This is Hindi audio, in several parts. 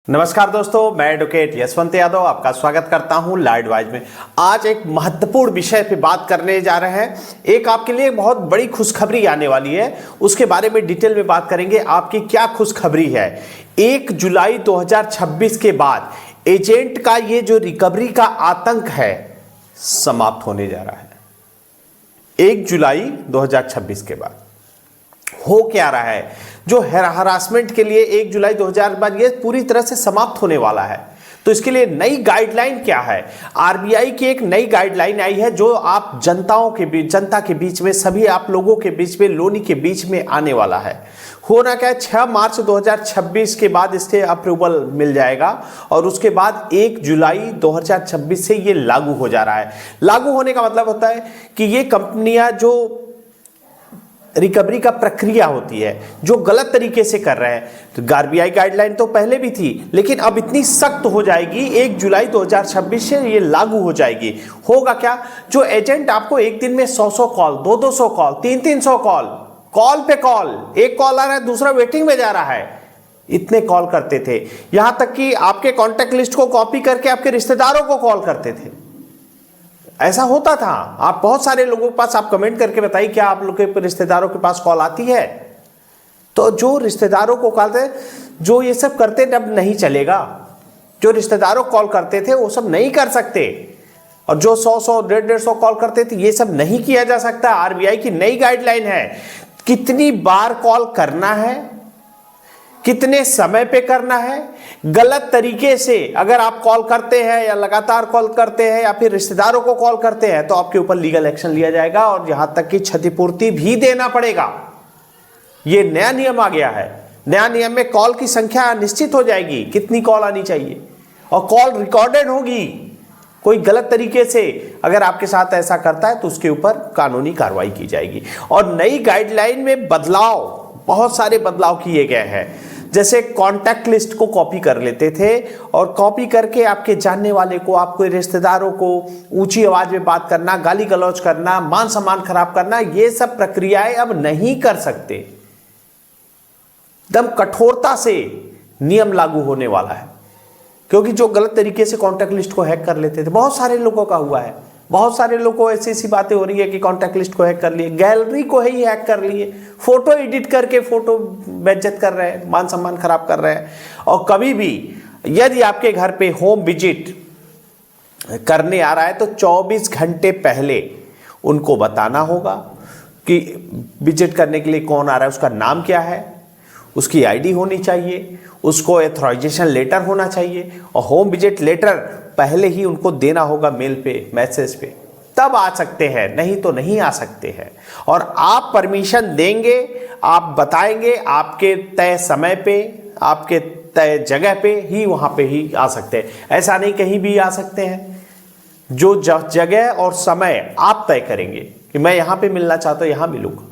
नमस्कार दोस्तों, मैं एडवोकेट यशवंत यादव आपका स्वागत करता हूं लॉ एडवाइज में। आज एक महत्वपूर्ण विषय पे बात करने जा रहे हैं। एक आपके लिए बहुत बड़ी खुशखबरी आने वाली है, उसके बारे में डिटेल में बात करेंगे। आपकी क्या खुशखबरी है? 1 जुलाई 2026 के बाद एजेंट का ये जो रिकवरी का आतंक है समाप्त होने जा रहा है। 1 जुलाई 2026 के बाद हो क्या रहा है? जो हरासमेंट के लिए 1 जुलाई 2000 बाद ये पूरी तरह से समाप्त होने वाला है। तो इसके लिए नई गाइडलाइन क्या है? आरबीआई की एक नई गाइडलाइन आई है जो आप जनता के बीच में, सभी आप लोगों के बीच में, लोनी के बीच में आने वाला है। होना क्या है, 6 मार्च 2026 के बाद इससे अप्रूवल मिल जाएगा और उसके बाद 1 जुलाई 2026 से ये लागू हो जा रहा है। लागू होने का मतलब होता है कि ये कंपनियां जो रिकवरी का प्रक्रिया होती है, जो गलत तरीके से कर रहे हैं, तो आरबीआई गाइडलाइन तो पहले भी थी, लेकिन अब इतनी सख्त हो जाएगी 1 जुलाई 2026 से ये लागू हो जाएगी। होगा क्या, जो एजेंट आपको एक दिन में 100 कॉल, 200 कॉल, 300 कॉल पे कॉल, एक कॉल आ रहा है, दूसरा वेटिंग में जा रहा है, इतने कॉल करते थे। यहां तक कि आपके कॉन्टैक्ट लिस्ट को कॉपी करके आपके रिश्तेदारों को कॉल करते थे। ऐसा होता था। आप बहुत सारे लोगों के पास आप कमेंट करके बताइए, क्या आप लोग के रिश्तेदारों के पास कॉल आती है? तो जो रिश्तेदारों को कॉल थे, जो ये सब करते थे, अब नहीं चलेगा। जो रिश्तेदारों को कॉल करते थे वो सब नहीं कर सकते, और जो 100 150 कॉल करते थे ये सब नहीं किया जा सकता। आरबीआई की नई गाइडलाइन है, कितनी बार कॉल करना है, कितने समय पे करना है। गलत तरीके से अगर आप कॉल करते हैं या लगातार कॉल करते हैं या फिर रिश्तेदारों को कॉल करते हैं तो आपके ऊपर लीगल एक्शन लिया जाएगा और यहां तक कि क्षतिपूर्ति भी देना पड़ेगा। यह नया नियम आ गया है। नया नियम में कॉल की संख्या निश्चित हो जाएगी, कितनी कॉल आनी चाहिए, और कॉल रिकॉर्डेड होगी। कोई गलत तरीके से अगर आपके साथ ऐसा करता है तो उसके ऊपर कानूनी कार्रवाई की जाएगी। और नई गाइडलाइन में बदलाव, बहुत सारे बदलाव किए गए हैं। जैसे कॉन्टैक्ट लिस्ट को कॉपी कर लेते थे और कॉपी करके आपके जानने वाले को, आपके रिश्तेदारों को ऊंची आवाज में बात करना, गाली गलौज करना, मान सम्मान खराब करना, ये सब प्रक्रियाएं अब नहीं कर सकते। एकदम कठोरता से नियम लागू होने वाला है, क्योंकि जो गलत तरीके से कॉन्टैक्ट लिस्ट को हैक कर लेते थे, बहुत सारे लोगों का हुआ है। बहुत सारे लोगों को ऐसी बातें हो रही है कि कॉन्टैक्ट लिस्ट को हैक कर लिए, गैलरी को ही हैक कर लिए, फोटो एडिट करके फोटो बेइज्जत कर रहे हैं, मान सम्मान खराब कर रहे हैं। और कभी भी यदि आपके घर पे होम विजिट करने आ रहा है तो 24 घंटे पहले उनको बताना होगा कि विजिट करने के लिए कौन आ रहा है, उसका नाम क्या है, उसकी आईडी होनी चाहिए, उसको ऑथराइजेशन लेटर होना चाहिए, और होम विजिट लेटर पहले ही उनको देना होगा मेल पे, मैसेज पे, तब आ सकते हैं, नहीं तो नहीं आ सकते हैं। और आप परमिशन देंगे, आप बताएंगे, आपके तय समय पे, आपके तय जगह पे ही, वहां पे ही आ सकते हैं। ऐसा नहीं कहीं भी आ सकते हैं। जो जगह और समय आप तय करेंगे कि मैं यहां पे मिलना चाहता हूं, यहां मिलूंगा।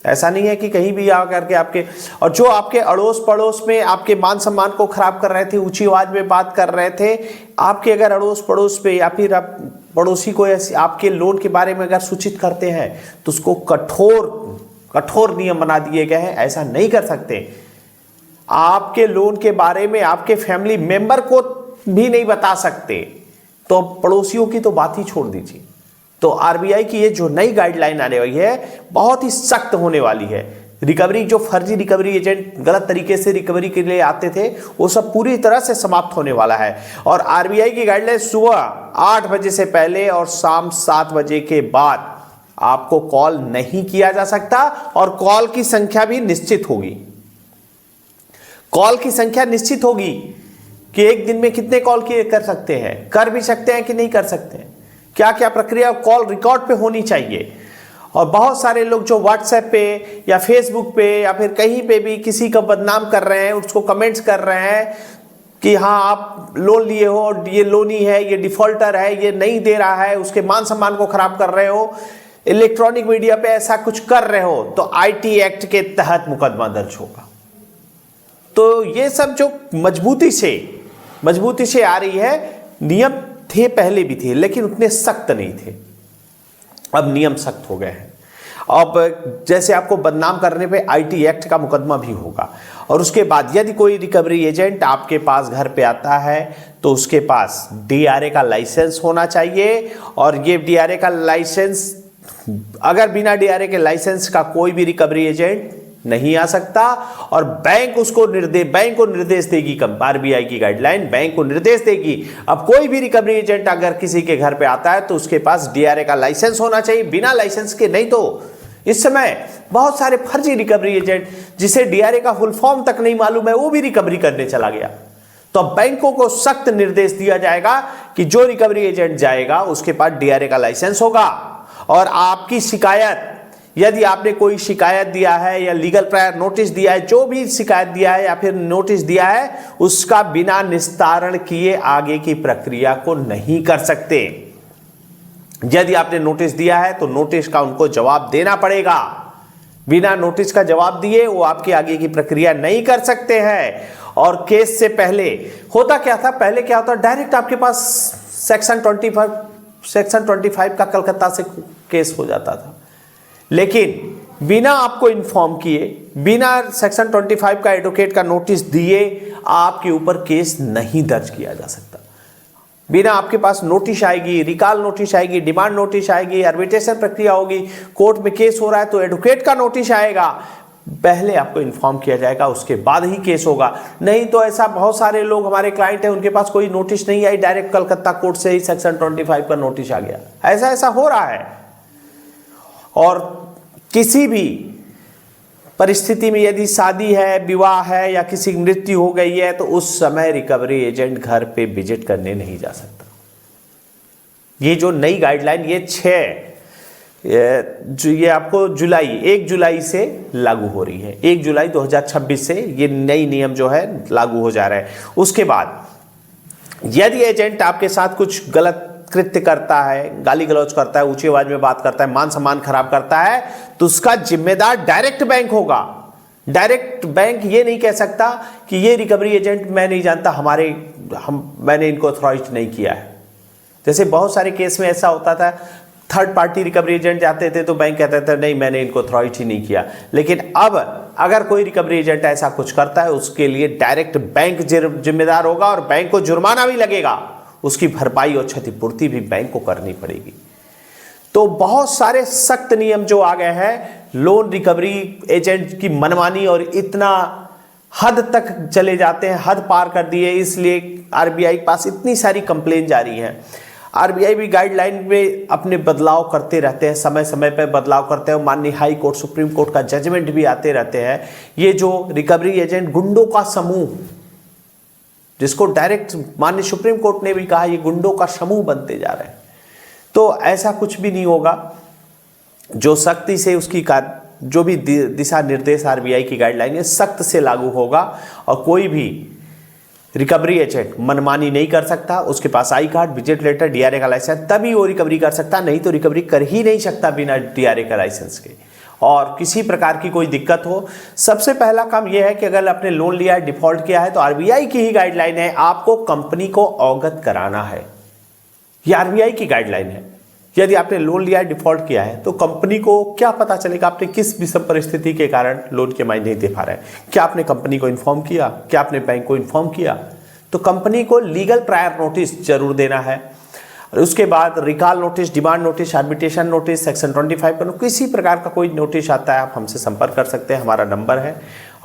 ऐसा नहीं है कि कहीं भी आ करके आपके, और जो आपके अड़ोस पड़ोस में आपके मान सम्मान को खराब कर रहे थे, ऊंची आवाज में बात कर रहे थे, आपके अगर अड़ोस पड़ोस पे या फिर आप पड़ोसी को आपके लोन के बारे में अगर सूचित करते हैं तो उसको कठोर नियम बना दिए गए हैं। ऐसा नहीं कर सकते। आपके लोन के बारे में आपके फैमिली मेंबर को भी नहीं बता सकते, तो पड़ोसियों की तो बात ही छोड़ दीजिए। तो आरबीआई की ये जो नई गाइडलाइन आने वाली है बहुत ही सख्त होने वाली है। रिकवरी, जो फर्जी रिकवरी एजेंट गलत तरीके से रिकवरी के लिए आते थे, वो सब पूरी तरह से समाप्त होने वाला है। और आरबीआई की गाइडलाइन सुबह 8 बजे से पहले और शाम 7 बजे के बाद आपको कॉल नहीं किया जा सकता, और कॉल की संख्या भी निश्चित होगी। कॉल की संख्या निश्चित होगी कि एक दिन में कितने कॉल कर सकते हैं, कर भी सकते हैं कि नहीं कर सकते हैं, क्या क्या प्रक्रिया, कॉल रिकॉर्ड पे होनी चाहिए। और बहुत सारे लोग जो व्हाट्सएप पे या फेसबुक पे या फिर कहीं पे भी किसी का बदनाम कर रहे हैं, उसको कमेंट्स कर रहे हैं कि हाँ आप लोन लिए हो और ये लोनी है, ये डिफॉल्टर है, ये नहीं दे रहा है, उसके मान सम्मान को खराब कर रहे हो, इलेक्ट्रॉनिक मीडिया पे ऐसा कुछ कर रहे हो, तो आईटी एक्ट के तहत मुकदमा दर्ज होगा। तो ये सब जो मजबूती से आ रही है, नियम थे पहले भी थे लेकिन उतने सख्त नहीं थे, अब नियम सख्त हो गए हैं। अब जैसे आपको बदनाम करने पे आईटी एक्ट का मुकदमा भी होगा, और उसके बाद यदि कोई रिकवरी एजेंट आपके पास घर पे आता है तो उसके पास डीआरए का लाइसेंस होना चाहिए। और ये डीआरए का लाइसेंस, अगर बिना डीआरए के लाइसेंस का कोई भी रिकवरी एजेंट नहीं आ सकता। और बैंक को निर्देश देगी, आरबीआई की गाइडलाइन बैंक को निर्देश देगी, अब कोई भी रिकवरी एजेंट अगर किसी के घर पे आता है तो उसके पास डीआरए का लाइसेंस होना चाहिए। बिना लाइसेंस के नहीं तो इस समय बहुत सारे फर्जी रिकवरी एजेंट जिसे डीआरए का फुल फॉर्म तक नहीं मालूम है वो भी रिकवरी करने चला गया। तो अब बैंकों को सख्त निर्देश दिया जाएगा कि जो रिकवरी एजेंट जाएगा उसके पास डीआरए का लाइसेंस होगा। और आपकी शिकायत, यदि आपने कोई शिकायत दिया है या लीगल प्रायर नोटिस दिया है, जो भी शिकायत दिया है या फिर नोटिस दिया है, उसका बिना निस्तारण किए आगे की प्रक्रिया को नहीं कर सकते। यदि आपने नोटिस दिया है तो नोटिस का उनको जवाब देना पड़ेगा। बिना नोटिस का जवाब दिए वो आपकी आगे की प्रक्रिया नहीं कर सकते हैं। और केस से पहले होता क्या था, पहले क्या होता, डायरेक्ट आपके पास सेक्शन 25 का कलकत्ता से केस हो जाता था। लेकिन बिना आपको इन्फॉर्म किए, बिना सेक्शन 25 का एडवोकेट का नोटिस दिए आपके ऊपर केस नहीं दर्ज किया जा सकता। बिना आपके पास नोटिस आएगी, रिकॉल नोटिस आएगी, डिमांड नोटिस आएगी, आर्बिट्रेशन प्रक्रिया होगी, कोर्ट में केस हो रहा है तो एडवोकेट का नोटिस आएगा, पहले आपको इन्फॉर्म किया जाएगा, उसके बाद ही केस होगा। नहीं तो ऐसा बहुत सारे लोग हमारे क्लाइंट हैं, उनके पास कोई नोटिस नहीं आई, डायरेक्ट कलकत्ता कोर्ट से ही सेक्शन 25 का नोटिस आ गया। ऐसा हो रहा है। और किसी भी परिस्थिति में यदि शादी है, विवाह है या किसी की मृत्यु हो गई है तो उस समय रिकवरी एजेंट घर पे विजिट करने नहीं जा सकता। ये जो नई गाइडलाइन, ये आपको 1 जुलाई से लागू हो रही है। 1 जुलाई 2026 से ये नई नियम जो है लागू हो जा रहा है। उसके बाद यदि एजेंट आपके साथ कुछ गलत कृत्य करता है, गाली गलौज करता है, ऊंची आवाज में बात करता है, मान सम्मान खराब करता है, तो उसका जिम्मेदार डायरेक्ट बैंक होगा। डायरेक्ट बैंक ये नहीं कह सकता कि ये रिकवरी एजेंट मैं नहीं जानता, मैंने इनको अथॉराइज नहीं किया है। जैसे बहुत सारे केस में ऐसा होता था, थर्ड पार्टी रिकवरी एजेंट जाते थे तो बैंक कहते थे नहीं मैंने इनको अथॉराइज ही नहीं किया। लेकिन अब अगर कोई रिकवरी एजेंट ऐसा कुछ करता है उसके लिए डायरेक्ट बैंक जिम्मेदार होगा और बैंक को जुर्माना भी लगेगा, उसकी भरपाई और क्षतिपूर्ति भी बैंक को करनी पड़ेगी। तो बहुत सारे सख्त नियम जो आ गए हैं, लोन रिकवरी एजेंट की मनमानी और इतना हद तक चले जाते हैं, हद पार कर दिए, इसलिए आरबीआई के पास इतनी सारी कंप्लेन जारी हैं। आरबीआई भी गाइडलाइन में अपने बदलाव करते रहते हैं, समय समय पर बदलाव करते हैं। माननीय हाई कोर्ट, सुप्रीम कोर्ट का जजमेंट भी आते रहते हैं। ये जो रिकवरी एजेंट गुंडों का समूह, जिसको डायरेक्ट माननीय सुप्रीम कोर्ट ने भी कहा ये गुंडों का समूह बनते जा रहे हैं, तो ऐसा कुछ भी नहीं होगा। जो सख्ती से उसकी जो भी दिशा निर्देश आरबीआई की गाइडलाइन है सख्त से लागू होगा और कोई भी रिकवरी एजेंट मनमानी नहीं कर सकता। उसके पास I card, visit letter, DRA का लाइसेंस, तभी वो रिकवरी कर सकता, नहीं तो रिकवरी कर ही नहीं सकता बिना डीआरए का लाइसेंस के। और किसी प्रकार की कोई दिक्कत हो, सबसे पहला काम यह है कि अगर आपने लोन लिया है, डिफॉल्ट किया है, तो आरबीआई की ही गाइडलाइन है, आपको कंपनी को अवगत कराना है। ये आरबीआई की गाइडलाइन है। यदि आपने लोन लिया है, डिफॉल्ट किया है, तो कंपनी को क्या पता चलेगा आपने किस विषम परिस्थिति के कारण लोन की EMI नहीं दे पा रहे हैं। क्या आपने कंपनी को इन्फॉर्म किया, क्या आपने बैंक को इन्फॉर्म किया? तो कंपनी को लीगल प्रायर नोटिस जरूर देना है। उसके बाद recall notice, demand notice, arbitration notice, section 25 पर किसी प्रकार का कोई नोटिस आता है आप हमसे संपर्क कर सकते हैं, हमारा नंबर है।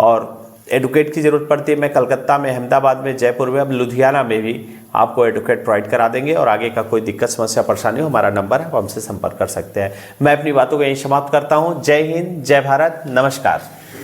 और एडवोकेट की ज़रूरत पड़ती है, मैं कलकत्ता में, अहमदाबाद में, जयपुर में, अब लुधियाना में भी आपको एडवोकेट प्रोवाइड करा देंगे। और आगे का कोई दिक्कत, समस्या, परेशानी हो, हमारा नंबर है, आप हमसे संपर्क कर सकते हैं। मैं अपनी बातों को यहीं समाप्त करता हूँ। जय हिंद, जय भारत, नमस्कार।